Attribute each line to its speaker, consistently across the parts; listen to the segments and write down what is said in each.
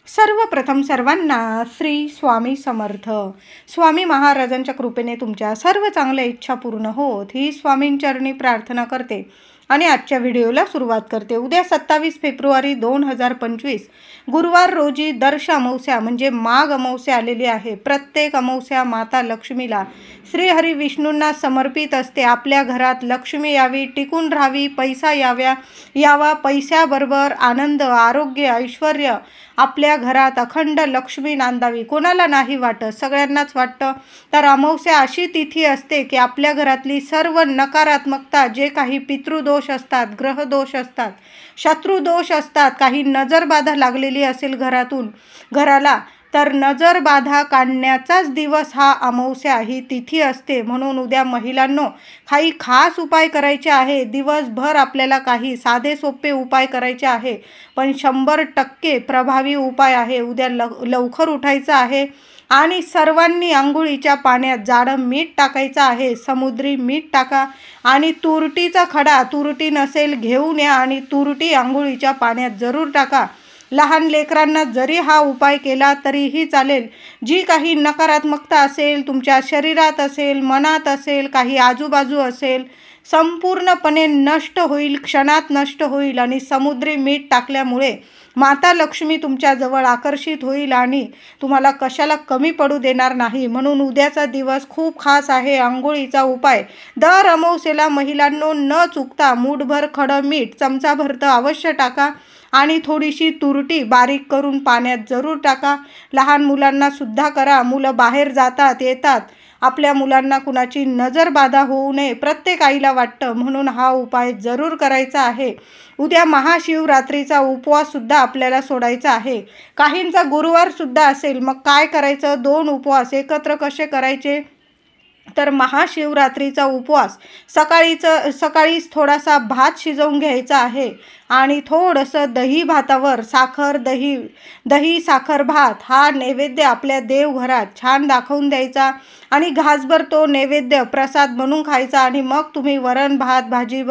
Speaker 1: सर्वप्रथम सर्वांना श्री स्वामी समर्थ. स्वामी महाराजांच्या कृपेने तुमच्या सर्व चांगल्या इच्छा पूर्ण होत ही स्वामींचरणी प्रार्थना करते आणि आजच्या व्हिडिओला सुरुवात करते. उद्या 27 फेब्रुवारी 2025 गुरुवार रोजी दर्श अमावस्या म्हणजे माघ अमावस्या आलेली आहे. प्रत्येक अमावस्या माता लक्ष्मीला श्रीहरी विष्णूंना समर्पित असते. आपल्या घरात लक्ष्मी यावी, टिकून राहावी, पैसा यावा, पैशाबरोबर आनंद, आरोग्य, ऐश्वर आपल्या घरात अखंड लक्ष्मी नांदावी. कोणाला नाही वाटत, सगळ्यांनाच वाटतं. तर अमावस्या अशी तिथी असते की आपल्या घरातली सर्व नकारात्मकता, जे काही पितृदोष असतात, ग्रहदोष असतात, शत्रुदोष असतात, काही नजरबाधा लागलेली असेल घराला, तर नजरबाधा काढण्याचाच दिवस हा अमावस्या ही तिथी असते. म्हणून उद्या महिलांनो काही खास उपाय करायचे आहे. दिवसभर आपल्याला काही साधे सोपे उपाय करायचे आहे, पण 100% प्रभावी उपाय आहे. उद्या लवकर उठायचं आहे आणि सर्वांनी आंघोळीच्या पाण्यात जाडं मीठ टाकायचं आहे. समुद्री मीठ टाका आणि तुरटीचा खडा, तुरटी नसेल घेऊन या आणि तुरटी आंघोळीच्या पाण्यात जरूर टाका. लहान लेकरांना जरी हा उपाय केला तरीही चालेल. जी काही नकारात्मकता असेल तुमच्या शरीरात असेल, मनात असेल, काही आजूबाजू असेल, संपूर्णपणे नष्ट होईल, क्षणात नष्ट होईल. आणि समुद्री मीठ टाकल्यामुळे माता लक्ष्मी तुमच्याजवळ आकर्षित होईल आणि तुम्हाला कशाला कमी पडू देणार नाही. म्हणून उद्याचा दिवस खूप खास आहे. आंघोळीचा उपाय दर अमावस्येला महिलांनो न चुकता मूठभर खडं मीठ चमचाभर तर अवश्य टाका आणि थोडीशी तुरटी बारीक करून पाण्यात जरूर टाका. लहान मुलांना सुद्धा करा. मुलं बाहेर जातात येतात, आपल्या मुलांना कुणाची नजरबाधा होऊ नये प्रत्येक आईला वाटतं. म्हणून हा उपाय जरूर करायचा आहे. उद्या महाशिवरात्रीचा उपवास सुद्धा आपल्याला सोडायचा आहे. काहींचा गुरुवार सुद्धा असेल. मग काय करायचं? 2 उपवास एकत्र कसे करायचे? तर महाशिवरात्रीचा उपवास सकाळीच थोडासा भात शिजवून घ्यायचा आहे आणि थोडंसं दही भातावर दही साखर भात हा नैवेद्य आपल्या देवघरात छान दाखवून द्यायचा आणि घासभर तो नैवेद्य प्रसाद बनवून खायचा. आणि मग तुम्ही वरण भात भाजी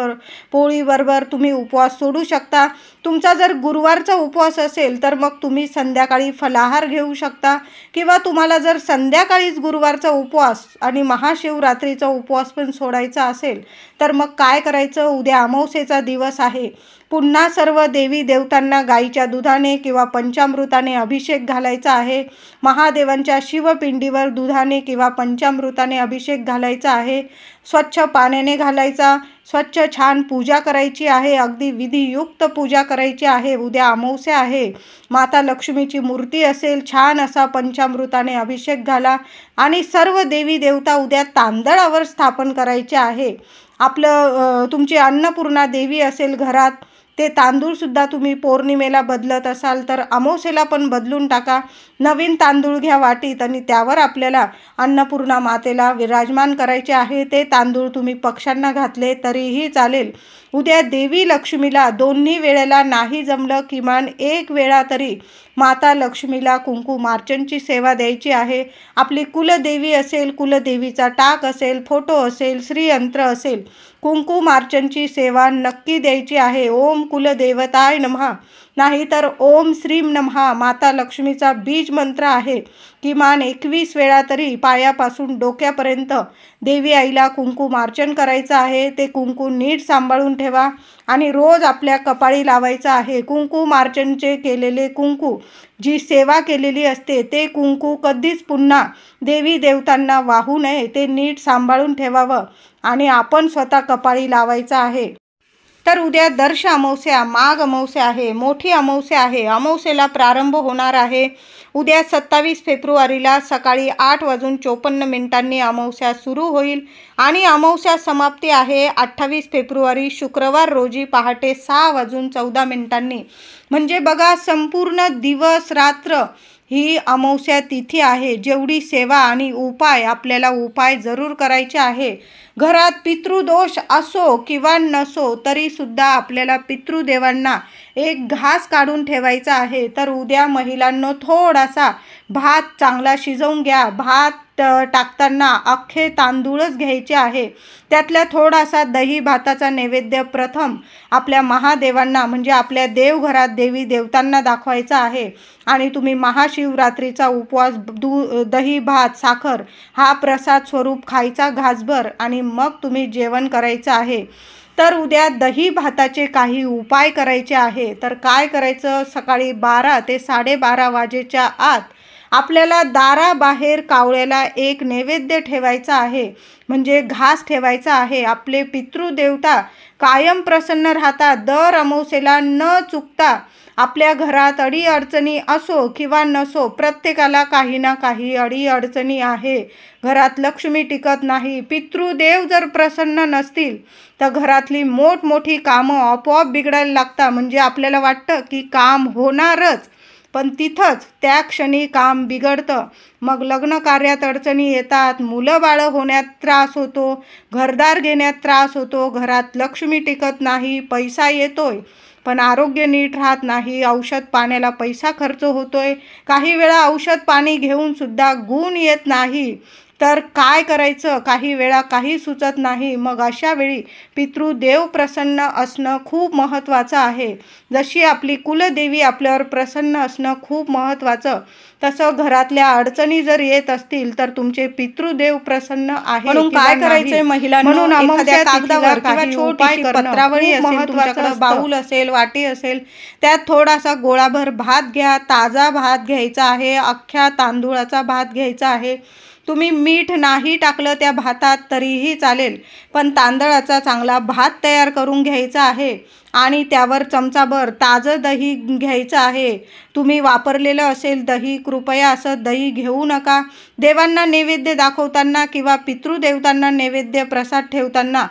Speaker 1: पोळीबरोबर तुम्ही उपवास सोडू शकता. तुमचा जर गुरुवारचा उपवास असेल तर मग तुम्ही संध्याकाळी फलाहार घेऊ शकता, किंवा तुम्हाला जर संध्याकाळीच गुरुवारचा उपवास आणि महाशिवरात्रीचा उपवास पण सोडायचा असेल तर मग काय करायचं? उद्या अमावस्येचा दिवस आहे. पुन्हा सर्व देवी देवतांना गाईच्या दुधाने किंवा पंचामृताने अभिषेक घालायचा आहे. महादेवांच्या शिवपिंडीवर दुधाने किंवा पंचामृताने अभिषेक घालायचा आहे. स्वच्छ पाण्याने घालायचा. स्वच्छ छान पूजा करायची आहे. अगदी विधियुक्त पूजा करायची आहे. उद्या अमावस्या आहे. माता लक्ष्मीची मूर्ती असेल, छान असा पंचामृताने अभिषेक घाला आणि सर्व देवी देवता उद्या तांदळावर स्थापन करायचे आहे. तुमची अन्नपूर्णा देवी असेल घरात, ते तांदूळसुद्धा तुम्ही पौर्णिमेला बदलत असाल तर अमावस्येला पण बदलून टाका. नवीन तांदूळ घ्या वाटीत आणि त्यावर आपल्याला अन्नपूर्णा मातेला विराजमान करायचे आहे. ते तांदूळ तुम्ही पक्ष्यांना घातले तरीही चालेल. उद्या देवी लक्ष्मीला दोन्ही वेळेला नाही जमलं किमान एक वेळा तरी माता लक्ष्मीला कुंकुमार्चनची सेवा द्यायची आहे. आपली कुलदेवी असेल, कुलदेवीचा टाक असेल, फोटो असेल, श्रीयंत्र असेल, कुंकुमार्चनची सेवा नक्की द्यायची आहे. ओम कुलदेवताय नमः नाहीतर ओम श्रीम नमः माता लक्ष्मीचा बीज मंत्र आहे. किमान 21 वेळा तरी पायापासून डोक्यापर्यंत देवी आईला कुंकुमार्चन करायचं आहे. ते कुंकू नीट सांभाळून ठेवा आणि रोज आपल्या कपाळी लावायचं आहे. कुंकुमार्चनचे केलेले कुंकू, जी सेवा केलेली असते ते कुंकू कधीच पुन्हा देवी देवतांना वाहू नये. ते नीट सांभाळून ठेवावं आणि आपण स्वतः कपाळी लावायचं आहे. तर उद्या दर्श अमावस्या, माघ अमावस्या आहे, मोठी अमावस्या आहे. अमावस्येला प्रारंभ होणार आहे उद्या 27 फेब्रुवारीला सकाळी 8:54 अमावस्या सुरू होईल आणि अमावस्या समाप्ती आहे 28 फेब्रुवारी शुक्रवार रोजी पहाटे 6:14 म्हणजे बघा संपूर्ण दिवस रात्र ही अमावस्या तिथी आहे. जेवढी सेवा आणि उपाय जरूर करायचे आहे. घरात पितृदोष असो किंवा नसो तरी सुद्धा आपल्याला पितृदेवांना एक घास काढून ठेवायचा आहे. तर उद्या महिलांनो थोडासा भात चांगला शिजवून घ्या. भात टाकताना अख्खे तांदूळच घ्यायचे आहे. त्यातल्या थोडासा दही भाताचा नैवेद्य प्रथम आपल्या महादेवांना म्हणजे आपल्या देवघरात देवी देवतांना दाखवायचा आहे. आणि तुम्ही महाशिवरात्रीचा उपवास दही भात साखर हा प्रसाद स्वरूप खायचा घासभर आणि मग तुम्ही जेवण करायचं आहे. तर उद्या दही भाताचे काही उपाय करायचे आहे. तर काय करायचं, सकाळी 12 ते 12:30 वाजेच्या आत आपल्याला दाराबाहेर कावळ्याला एक नैवेद्य ठेवायचा आहे, म्हणजे घास ठेवायचा आहे. आपले पितृदेवता कायम प्रसन्न राहतात. दर अमावस्येला न चुकता आपल्या घरात अडीअडचणी असो किंवा नसो, प्रत्येकाला काही ना काही अडीअडचणी आहे. घरात लक्ष्मी टिकत नाही, पितृदेव जर प्रसन्न नसतील तर घरातली मोठमोठी कामं आपोआप बिघडायला लागतात. म्हणजे आपल्याला वाटतं की काम होणारच, पण तिथंच त्या क्षणी काम बिघडतं. मग लग्न कार्यात अडचणी येतात, मुलं बाळं होण्यात त्रास होतो, घरदार घेण्यात त्रास होतो, घरात लक्ष्मी टिकत नाही, पैसा येतोय पण आरोग्य नीट राहत नाही, औषध पाण्याला पैसा खर्च होतोय, काही वेळा औषध पाणी घेऊन सुद्धा गुण येत नाही. तर काय करायचं, काही वेळा काही सुचत नाही. मग अशा वेळी पितृदेव प्रसन्न असणं खूप महत्त्वाचं आहे. जशी आपली कुलदेवी आपल्यावर प्रसन्न असणं खूप महत्त्वाचं, तसं घरातल्या अडचणी जर येत असतील तर तुमचे पितृदेव प्रसन्न आहे
Speaker 2: म्हणून काय करायचंय महिलांना,
Speaker 1: म्हणून
Speaker 2: एखाद्या
Speaker 1: कागदावर किंवा
Speaker 2: छोटीशी पत्रावळी असेल, तुमच्याकडे
Speaker 1: बाऊल असेल, वाटी असेल, त्यात थोडासा गोळाभर भात घ्या. ताजा भात घ्यायचा आहे, अख्ख्या तांदूळाचा भात घ्यायचा आहे. तुम्ही मीठ नाही टाकलं त्या भातात तरीही चालेल, पण तांदळाचा चांगला भात तयार करून घ्यायचा आहे. आणि त्यावर चमचाभर ताजं दही घ्यायचं आहे. तुम्ही वापरलेलं असेल दही, कृपया असं दही घेऊ नका. देवांना नैवेद्य दाखवताना किंवा पितृदेवतांना नैवेद्य प्रसाद ठेवताना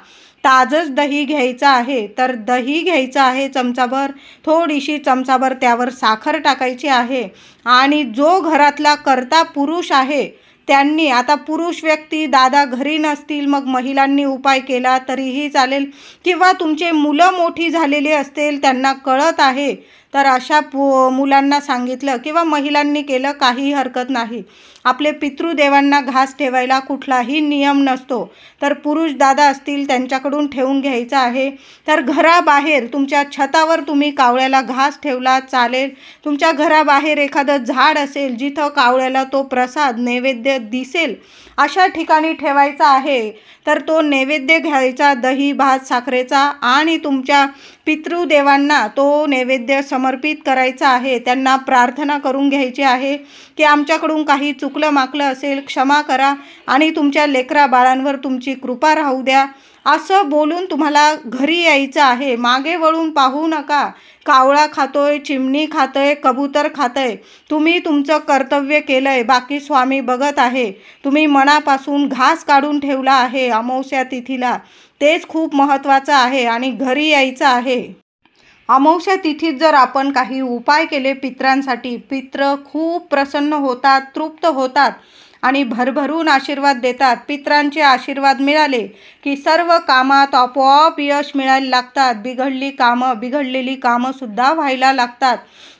Speaker 1: ताजंच दही घ्यायचं आहे. तर दही घ्यायचं आहे चमचाभर, थोडीशी चमचाभर त्यावर साखर टाकायची आहे. आणि जो घरातला कर्ता पुरुष आहे त्यांनी, आता पुरुष व्यक्ती दादा घरी नसतील मग महिलांनी उपाय केला तरीही चालेल, किंवा तुमचे मुलं मोठी झालेली असतील, त्यांना कळत आहे तर अशा मुलांना सांगितलं किंवा महिलांनी केलं काहीही हरकत नाही. आपले पितृदेवांना घास ठेवायला कुठलाही नियम नसतो. तर पुरुष दादा असतील त्यांच्याकडून ठेवून घ्यायचं आहे. तर घराबाहेर तुमच्या छतावर तुम्ही कावळ्याला घास ठेवला चालेल. तुमच्या घराबाहेर एखादं झाड असेल जिथं कावळ्याला तो प्रसाद नैवेद्य दिसेल अशा ठिकाणी ठेवायचा आहे. तर तो नैवेद्य घ्यायचा दही भात साखरेचा आणि तुमच्या पितृदेवांना तो नैवेद्य समर्पित करायचा आहे. त्यांना प्रार्थना करून घ्यायची आहे की आमच्याकडून काही चुकलं माकलं असेल क्षमा करा आणि तुमच्या लेकरा बाळांवर तुमची कृपा राहू द्या, असं बोलून तुम्हाला घरी यायचं आहे. मागे वळून पाहू नका. कावळा खातोय, चिमणी खातोय, कबूतर खातोय, तुम्ही तुमचं कर्तव्य केलंय, बाकी स्वामी बघत आहे. तुम्ही मनापासून घास काढून ठेवला आहे अमावस्या तिथीला, तेच खूप महत्त्वाचं आहे आणि घरी यायचं आहे. अमावस्या तिथीत जर आपण काही उपाय केले पितरांसाठी, पित्र खूप प्रसन्न होतात, तृप्त होतात आणि भरभरून आशीर्वाद देतात. पितरांचे आशीर्वाद मिळाले की सर्व कामात आपोआप यश मिळायला लागतात. बिघडलेली कामंसुद्धा व्हायला लागतात.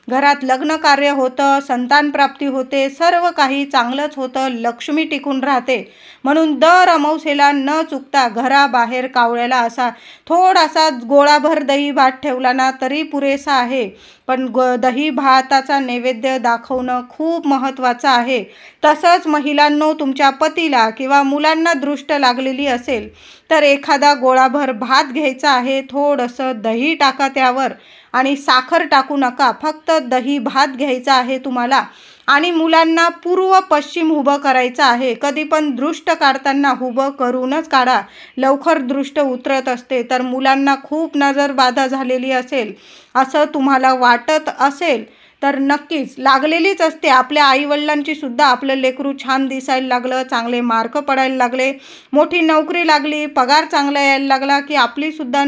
Speaker 1: घरात लग्न कार्य होतं, संतान प्राप्ती होते, सर्व काही चांगलंच होतं, लक्ष्मी टिकून राहते. म्हणून दर अमावस्येला न चुकता घराबाहेर कावळ्याला असा थोडासा गोळाभर दही भात ठेवला ना तरी पुरेसा आहे. पण दही भाताचा नैवेद्य दाखवणं खूप महत्त्वाचं आहे. तसंच महिलांनो, तुमच्या पतीला किंवा मुलांना दृष्ट लागलेली असेल तर एखादा गोळाभर भात घ्यायचा आहे, थोडंसं दही टाका त्यावर आणि साखर टाकू नका, फक्त दही भात घ्यायचा आहे तुम्हाला. आणि मुलांना पूर्व पश्चिम उभं करायचं आहे. कधी पण दृष्ट काढताना उभं करूनच काढा, लवकर दृष्ट उतरत असते. तर मुलांना खूप नजरबाधा झालेली असेल असं तुम्हाला वाटत असेल तर नक्कीच लागलेलीच असते. आपल्या आईवडिलांची सुद्धा आपलं लेकरू छान दिसायला लागलं, चांगले मार्क पडायला लागले, मोठी नोकरी लागली, पगार चांगला यायला लागला की आपलीसुद्धा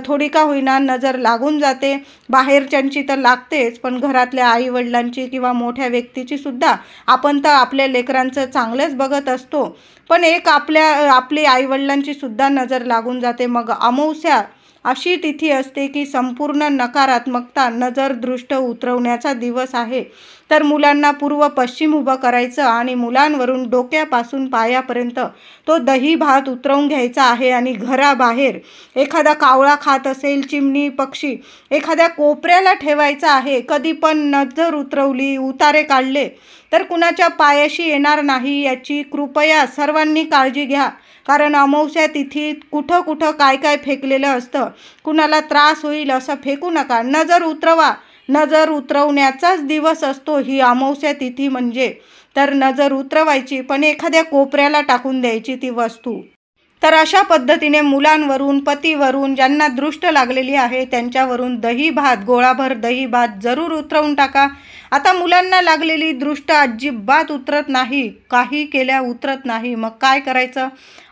Speaker 1: थोडी का होईना नजर लागून जाते. बाहेरच्यांची तर लागतेच, पण घरातल्या आईवडिलांची किंवा मोठ्या व्यक्तीची सुद्धा आपण तर आपल्या लेकरांचं चांगलंच बघत असतो, पण एक आपली आईवडिलांची सुद्धा नजर लागून जाते. मग अमावस्या अशी तिथी असते की संपूर्ण नकारात्मकता नजर दृष्ट उतरवण्याचा दिवस आहे. तर मुलांना पूर्व पश्चिम उभं करायचं आणि मुलांवरून डोक्यापासून पायापर्यंत तो दही भात उतरवून घ्यायचा आहे. आणि घराबाहेर एखादा कावळा खात असेल, चिमणी, पक्षी एखाद्या कोपऱ्याला ठेवायचा आहे. कधी पण नजर उतरवली, उतारे काढले तर कुणाच्या पायाशी येणार नाही याची कृपया सर्वांनी काळजी घ्या. कारण अमावस्या तिथीत कुठं कुठं काय काय फेकलेलं असतं. कुणाला त्रास होईल असं फेकू नका. नजर उतरवा. नजर उतरवण्याचाच दिवस असतो ही अमावस्या तिथी म्हणजे. तर नजर उतरवायची पण एखाद्या कोपऱ्याला टाकून द्यायची ती वस्तू. तर अशा पद्धतीने मुलांवरून, पतीवरून, ज्यांना दृष्ट लागलेली आहे त्यांच्यावरून दही भात, गोळाभर दही भात जरूर उतरवून टाका. आता मुलांना लागलेली दृष्ट अजिबात उतरत नाही, काही केल्या उतरत नाही. मग काय करायचं?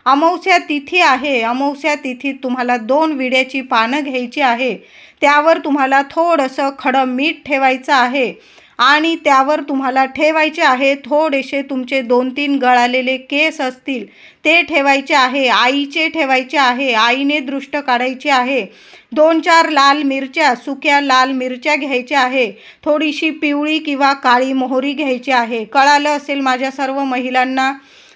Speaker 1: अमावस्या तिथी आहे. अमावस्या तिथीत तुम्हाला 2 विड्याची पानं घ्यायची आहे. त्यावर तुम्हाला थोडंसं खडं मीठ ठेवायचं आहे आणि त्यावर तुम्हाला ठेवायचे आहे थोडेसे तुमचे 2-3 गळालेले केस असतील ते ठेवायचे आहे. आईचे ठेवायचे आहे. आईने दृष्ट काढायची आहे. 2-4 लाल मिरच्या, सुक्या लाल मिरच्या घ्यायच्या आहे. थोडीशी पिवळी किंवा काळी मोहरी घ्यायची आहे. कळालं असेल माझ्या सर्व महिलांना.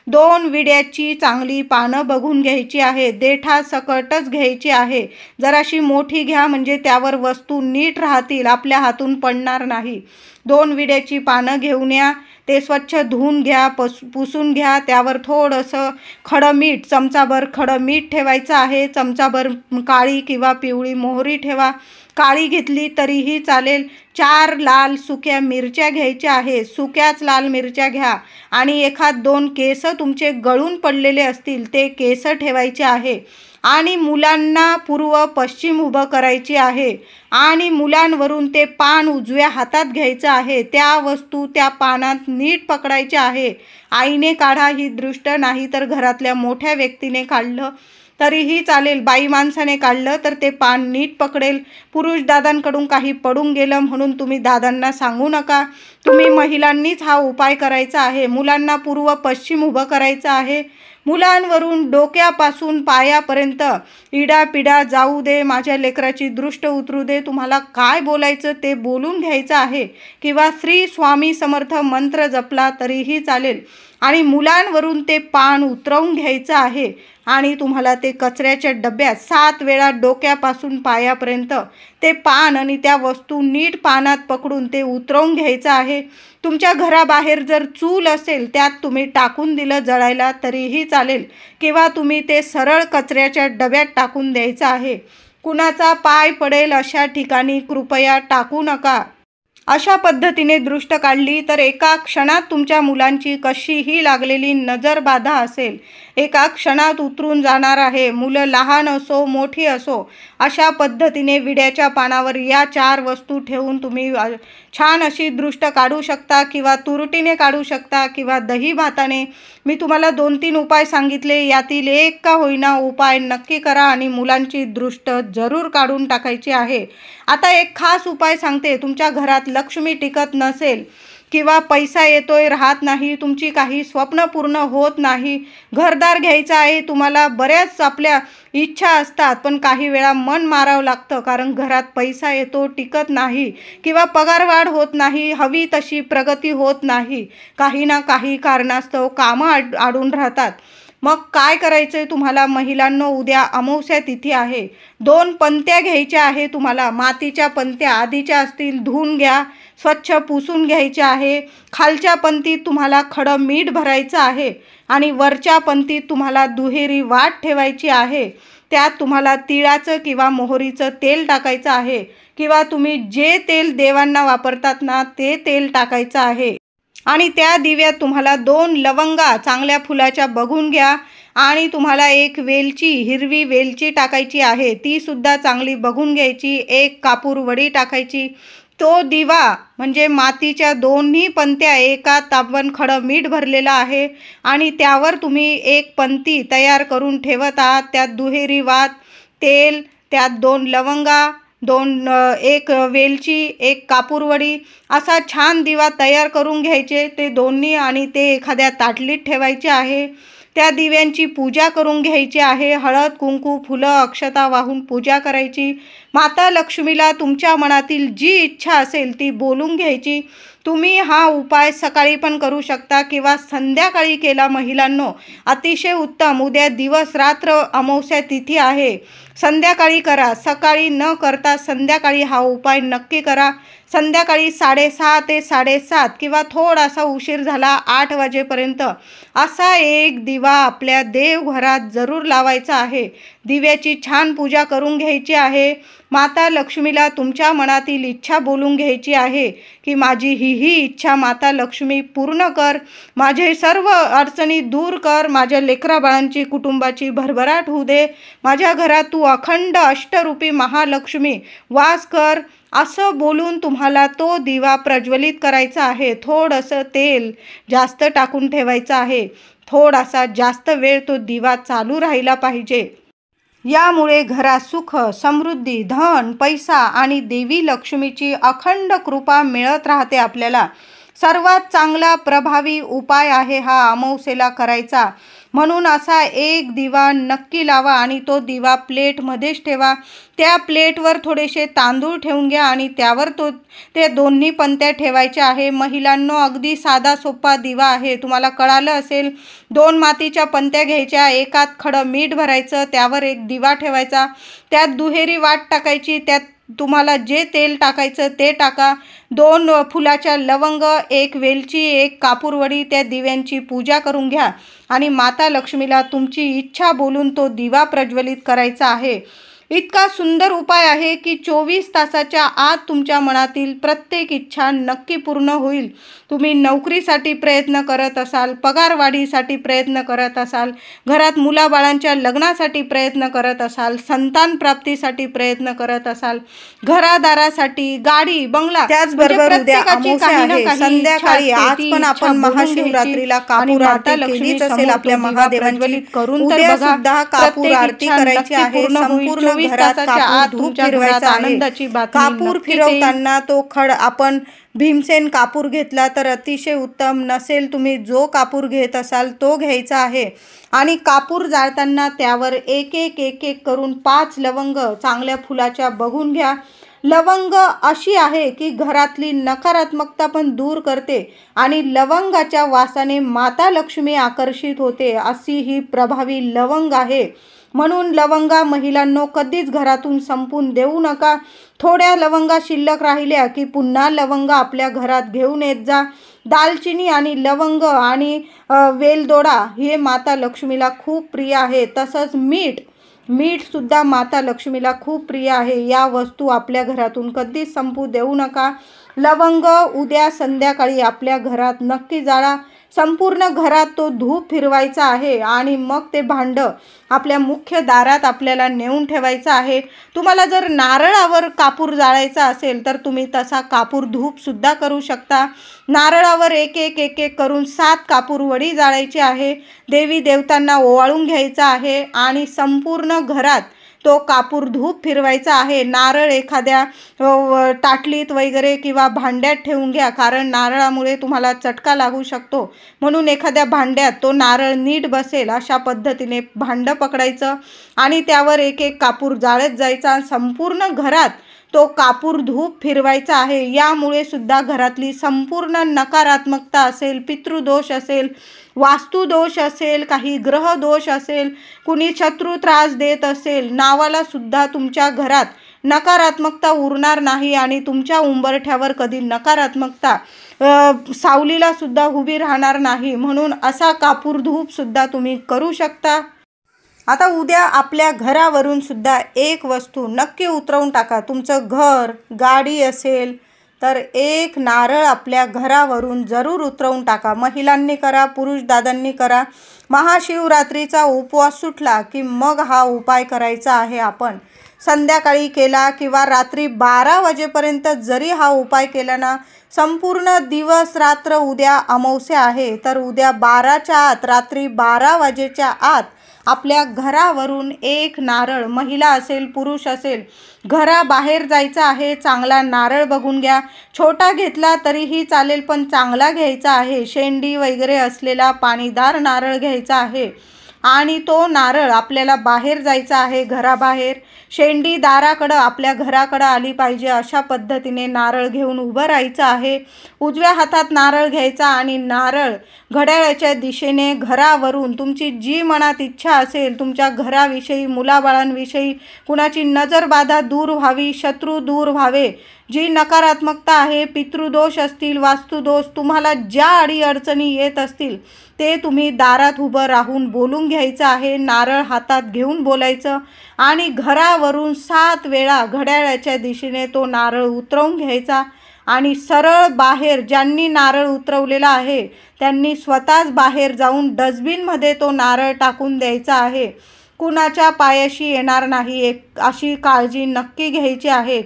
Speaker 1: 2 विड्याची चांगली पानं बघून घ्यायची आहे. देठासकटच घ्यायची आहे. जराशी मोठी घ्या म्हणजे त्यावर वस्तू नीट राहतील, आपल्या हातून पडणार नाही. 2 विड्याची पानं घेऊन या. ते स्वच्छ धुवून घ्या, पुसून घ्या. त्यावर थोडंसं खडं मीठ, चमचाभर खडं मीठ ठेवायचं आहे. चमचाभर काळी किंवा पिवळी मोहरी ठेवा. काळी घेतली तरीही चालेल. 4 लाल सुक्या मिरच्या घ्यायच्या आहे. सुक्याच लाल मिरच्या घ्या. आणि 1-2 केस तुमचे गळून पडलेले असतील ते केस ठेवायचे आहे. आणि मुलांना पूर्व पश्चिम उभं करायची आहे. आणि मुलांवरून ते पान उजव्या हातात घ्यायचं आहे. त्या वस्तू त्या पानात नीट पकडायच्या आहे. आईने काढा ही दृष्ट, नाही तर घरातल्या मोठ्या व्यक्तीने काढलं तरीही चालेल. बाई माणसाने काढलं तर ते पान नीट पकडेल. पुरुष दादांकडून काही पडून गेलं म्हणून तुम्ही दादांना सांगू नका. तुम्ही महिलांनीच हा उपाय करायचा आहे. मुलांना पूर्व पश्चिम उभं करायचं आहे. मुलांवरून डोक्यापासून पायापर्यंत इडापिडा जाऊ दे, माझ्या लेकराची दृष्ट उतरू दे, तुम्हाला काय बोलायचं ते बोलून घ्यायचं आहे. किंवा श्री स्वामी समर्थ मंत्र जपला तरीही चालेल. आणि मुलांवरून ते पान उतरवून घ्यायचं आहे. आणि तुम्हाला ते कचऱ्याच्या डब्यात 7 वेळा डोक्यापासून पायापर्यंत ते पान आणि त्या वस्तू नीट पानात पकडून ते उतरवून घ्यायचं आहे. तुमच्या घराबाहेर जर चूल असेल त्यात तुम्ही टाकून दिलं जळायला तरीही चालेल. किंवा तुम्ही ते सरळ कचऱ्याच्या डब्यात टाकून द्यायचं आहे. कुणाचा पाय पडेल अशा ठिकाणी कृपया टाकू नका. अशा पद्धतीने दृष्ट काढली तर एका क्षणात तुमच्या मुलांची कशीही लागलेली नजरबाधा असेल एका क्षणात उतरून जाणार आहे. मुलं लहान असो मोठी असो, अशा पद्धतीने विड्याच्या पानावर या 4 वस्तू ठेवून तुम्ही छान अशी दृष्ट काढू शकता. किंवा तुरटीने काढू शकता किंवा दही भाताने. मी तुम्हाला 2-3 उपाय सांगितले, यातील एक का होईना उपाय नक्की करा आणि मुलांची दृष्ट जरूर काढून टाकायची आहे. आता एक खास उपाय सांगते. तुमच्या घरात लक्ष्मी टिकत नसेल किंवा पैसा येतोय राहत नाही, तुमची काही स्वप्न पूर्ण होत नाही, घरदार घ्यायचं आहे तुम्हाला, बऱ्याच आपल्या इच्छा असतात पण काही वेळा मन मारावं लागतं कारण घरात पैसा येतो टिकत नाही किंवा पगारवाढ होत नाही, हवी तशी प्रगती होत नाही, काही ना काही कारणास्तव कामं अडून राहतात. मग काय करायचं आहे तुम्हाला महिलांनो? उद्या अमावस्या तिथी आहे. 2 पंत्या घ्यायच्या आहे तुम्हाला. मातीच्या पंत्या आधीच्या असतील धुवून घ्या, स्वच्छ पुसून घ्यायच्या आहे. खालच्या पंतीत तुम्हाला खडं मीठ भरायचं आहे आणि वरच्या पंतीत तुम्हाला दुहेरी वाट ठेवायची आहे. त्यात तुम्हाला तिळाचं किंवा मोहरीचं तेल टाकायचं आहे किंवा तुम्ही जे तेल देवांना वापरतात ना ते तेल टाकायचं आहे. आणि त्या दिव्यात तुम्हाला 2 लवंगा चांगल्या फुलाच्या बघून घ्या आणि तुम्हाला 1 वेलची, हिरवी वेलची टाकायची आहे, ती सुद्धा चांगली बघून घ्यायची. 1 कापूर वडी टाकायची. तो दिवा म्हणजे मातीच्या 2ही पंत्या एकात आपण खडं मीठ भरलेलं आहे आणि त्यावर तुम्ही 1 पंती तयार करून ठेवत आहात. त्यात दुहेरी वात, तेल, त्यात 2 लवंगा, 1 वेलची, 1 कापूरवडी असा छान दिवा तयार करून घ्यायचे ते दोन्ही आणि ते एखाद्या ताटलीत ठेवायचे आहे. त्या दिव्यांची पूजा करून घ्यायची आहे. हळद, कुंकू, फुलं, अक्षता वाहून पूजा करायची. माता लक्ष्मीला तुमच्या मनातील जी इच्छा असेल ती बोलून घ्यायची. तुम्ही हा उपाय सकाळी पण करू शकता किंवा संध्याकाळी केला महिलांनो, अतिशय उत्तम. उद्या दिवस रात्र अमावस्या तिथी आहे, संध्याकाळी करा. सकाळी न करता संध्याकाळी हा उपाय नक्की करा. संध्याकाळी 6:30 ते 7:30 किंवा थोडासा उशीर झाला 8 वाजेपर्यंत असा एक दिवा आपल्या देवघरात जरूर लावायचा आहे. दिव्याची छान पूजा करून घ्यायची आहे. माता लक्ष्मीला तुमच्या मनातील इच्छा बोलून घ्यायची आहे की माझी ही इच्छा माता लक्ष्मी पूर्ण कर, माझे सर्व अडचणी दूर कर, माझ्या लेकराबाळांची कुटुंबाची भरभराट होऊ दे, माझ्या घरात तू अखंड अष्टरूपी महालक्ष्मी वास कर, असं बोलून तुम्हाला तो दिवा प्रज्वलित करायचा आहे. थोडंसं तेल जास्त टाकून ठेवायचं आहे. थोडासा जास्त वेळ तो दिवा चालू राहिला पाहिजे. यामुळे घरात सुख, समृद्धी, धन, पैसा आणि देवी लक्ष्मीची अखंड कृपा मिळत राहते आपल्याला. सर्वात चांगला प्रभावी उपाय आहे हा अमावस्येला करायचा. म्हणून असा एक दिवा नक्की लावा आणि तो दिवा प्लेटमध्येच ठेवा. त्या प्लेटवर थोडेसे तांदूळ ठेवून घ्या आणि त्यावर ते दोन्ही पंत्या ठेवायच्या आहे. महिलांनो, अगदी साधा सोपा दिवा आहे. तुम्हाला कळालं असेल. 2 मातीच्या पंत्या घ्यायच्या, एकात खडं मीठ भरायचं, त्यावर एक दिवा ठेवायचा, त्यात दुहेरी वाट टाकायची, त्यात तुम्हाला जे तेल टाकायचं ते टाका. 2 फुलाच्या लवंग, 1 वेलची, 1 कापूरवडी, त्या दिव्यांची पूजा करून घ्या आणि माता लक्ष्मीला तुमची इच्छा बोलून तो दिवा प्रज्वलित करायचा आहे. इतका सुंदर उपाय आहे की 24 तासाच्या आत तुमच्या मनातील प्रत्येक इच्छा नक्की पूर्ण होईल. तुम्ही नोकरीसाठी प्रयत्न करत असाल, पगारवाढीसाठी प्रयत्न करत असाल, घरात मुलाबाळांच्या लग्नासाठी प्रयत्न करत असाल, संतान प्राप्तीसाठी प्रयत्न करत असाल, घरादारासाठी, गाडी, बंगला,
Speaker 2: त्याचबरोबर उद्या अमावस्या आहे, संध्याकाळी आज पण आपण महाशिवरात्रीला कापूर आरती केलीच असेल आपल्या महादेवांची. उद्या सुद्धा कापूर आरती करायची आहे. संपूर्ण घरात कापूर फिरवायचा आहे. कापूर फिरवताना तो खड आपण भीमसेन कापूर घेतला तर अतिशय उत्तम. नसेल तुम्ही जो कापूर घेत असाल तो घ्यायचा आहे आणि कापूर जाळताना त्यावर एक एक करून 5 लवंग चांगल्या फुलाच्या बघून घ्या. लवंग अशी आहे की घरातली नकारात्मकता पण दूर करते आणि लवंगाच्या वासाने माता लक्ष्मी आकर्षित होते. अशी ही प्रभावी लवंग आहे. म्हणून लवंगा महिलांनो कधीच घरातून संपून देऊ नका. थोड्या लवंगा शिल्लक राहिल्या की पुन्हा लवंगा आपल्या घरात घेऊन येत जा. दालचिनी आणि लवंग आणि वेलदोडा हे माता लक्ष्मीला खूप प्रिय आहे. तसंच मीठसुद्धा माता लक्ष्मीला खूप प्रिय आहे. या वस्तू आपल्या घरातून कधीच संपू देऊ नका. लवंग उद्या संध्याकाळी आपल्या घरात नक्की जाळा. संपूर्ण घरात तो धूप फिरवायचा आहे आणि मग ते भांडं आपल्या मुख्य दारात आपल्याला नेऊन ठेवायचं आहे. तुम्हाला जर नारळावर कापूर जाळायचा असेल तर तुम्ही तसा कापूर धूपसुद्धा करू शकता. नारळावर एक एक करून 7 कापूर वडी जाळायची आहे. देवी देवतांना ओवाळून घ्यायचा आहे आणि संपूर्ण घरात तो कापूर धूप फिरवायचा आहे. नारळ एखाद्या ताटलीत वगैरे किंवा भांड्यात ठेवून घ्या, कारण नारळामुळे तुम्हाला चटका लागू शकतो. म्हणून एखाद्या भांड्यात तो नारळ नीट बसेल अशा पद्धतीने भांडं पकडायचं आणि त्यावर एक कापूर जाळत जायचा. संपूर्ण घरात तो कापूर धूप फिरवायचा आहे. यामुळे सुद्धा घरातली संपूर्ण नकारात्मकता असेल, पितृदोष असेल, वास्तुदोष असेल, काही ग्रह दोष असेल, कुणी शत्रू त्रास देत असेल, नावाला सुद्धा तुमच्या घरात नकारात्मकता उरणार नाही आणि तुमच्या उंबरठ्यावर कधी नकारात्मकता सावलीला सुद्धा उभी राहणार नाही. म्हणून असा कापूर धूप सुद्धा तुम्ही करू शकता. आता उद्या आपल्या घरावरून सुद्धा एक वस्तू नक्की उतरवून टाका. तुमचं घर, गाडी असेल तर एक नारळ आपल्या घरावरून जरूर उतरवून टाका. महिलांनी करा, पुरुष दादांनी करा. महाशिवरात्रीचा उपवास सुटला की मग हा उपाय करायचा आहे आपण. संध्याकाळी केला किंवा रात्री 12 वाजेपर्यंत जरी हा उपाय केला ना, संपूर्ण दिवस रात्र, उद्या अमावस्या आहे तर उद्या 12च्या आत, रात्री 12 वाजेच्या आत आपल्या घरावरून एक नारळ, महिला असेल पुरुष असेल, घराबाहेर जायचं आहे. चांगला नारळ बघून घ्या, छोटा घेतला तरीही चालेल पण चांगला घ्यायचा आहे. शेंडी वगैरे असलेला पाणीदार नारळ घ्यायचा आहे आणि तो नारळ आपल्याला बाहेर जायचा आहे. घराबाहेर शेंडी दाराकडं आपल्या घराकडं आली पाहिजे अशा पद्धतीने नारळ घेऊन उभं राहायचं आहे. उजव्या हातात नारळ घ्यायचा आणि नारळ घड्याळाच्या दिशेने घरावरून तुमची जी मनात इच्छा असेल, तुमच्या घराविषयी, मुलाबाळांविषयी, कुणाची नजरबाधा दूर व्हावी, शत्रू दूर व्हावे, जी नकारात्मकता आहे, पितृदोष असतील, वास्तुदोष, तुम्हाला ज्या अडीअडचणी येत असतील ते तुम्ही दारात उभं राहून बोलून घ्यायचं आहे. नारळ हातात घेऊन बोलायचं आणि घरावरून 7 वेळा घड्याळाच्या दिशेने तो नारळ उतरवून घ्यायचा आणि सरळ बाहेर, ज्यांनी नारळ उतरवलेला आहे त्यांनी स्वतःच बाहेर जाऊन डस्टबिनमध्ये तो नारळ टाकून द्यायचा आहे. कुणाच्या पायाशी येणार नाही अशी काळजी नक्की घ्यायची आहे.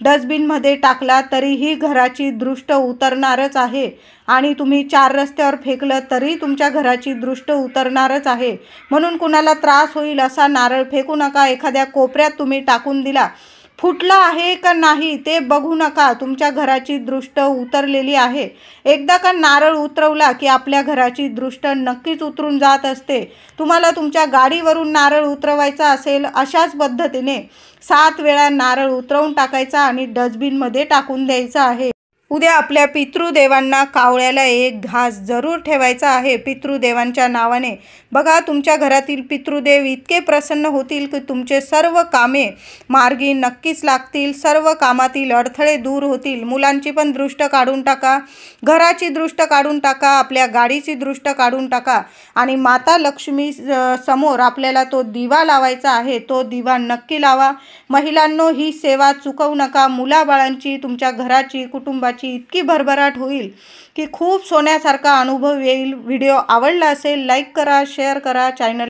Speaker 2: डस्टबिनमध्ये टाकला तरीही घराची दृष्ट उतरणारच आहे आणि तुम्ही 4 रस्त्यावर फेकलं तरी तुमच्या घराची दृष्ट उतरणारच आहे. म्हणून कुणाला त्रास होईल असा नारळ फेकू नका. एखाद्या कोपऱ्यात तुम्ही टाकून दिला, फुटला आहे का नाही ते बघू नका, तुमच्या घराची दृष्ट उतरलेली आहे. एकदा का नारळ उतरवला की आपल्या घराची दृष्ट नक्कीच उतरून जात असते. तुम्हाला तुमच्या गाडीवरून नारळ उतरवायचा असेल, अशाच पद्धतीने 7 वेळा नारळ उतरवून टाकायचा आणि डस्टबिनमध्ये टाकून द्यायचा आहे. उद्या आपल्या पितृदेवांना कावळ्याला एक घास जरूर ठेवायचा आहे पितृदेवांच्या नावाने. बघा, तुमच्या घरातील पितृदेव इतके प्रसन्न होतील की तुमचे सर्व कामे मार्गी नक्कीच लागतील, सर्व कामातील अडथळे दूर होतील. मुलांची पण दृष्ट काढून टाका, घराची दृष्ट काढून टाका, आपल्या गाडीची दृष्ट काढून टाका आणि माता लक्ष्मी समोर आपल्याला तो दिवा लावायचा आहे. तो दिवा नक्की लावा. महिलांनो, ही सेवा चुकवू नका. मुलाबाळांची, तुमच्या घराची, कुटुंबाची इतकी भरभराट होईल की खूप सोन्यासारखा अनुभव येईल. व्हिडिओ आवडला असेल लाईक करा, शेअर करा, चॅनल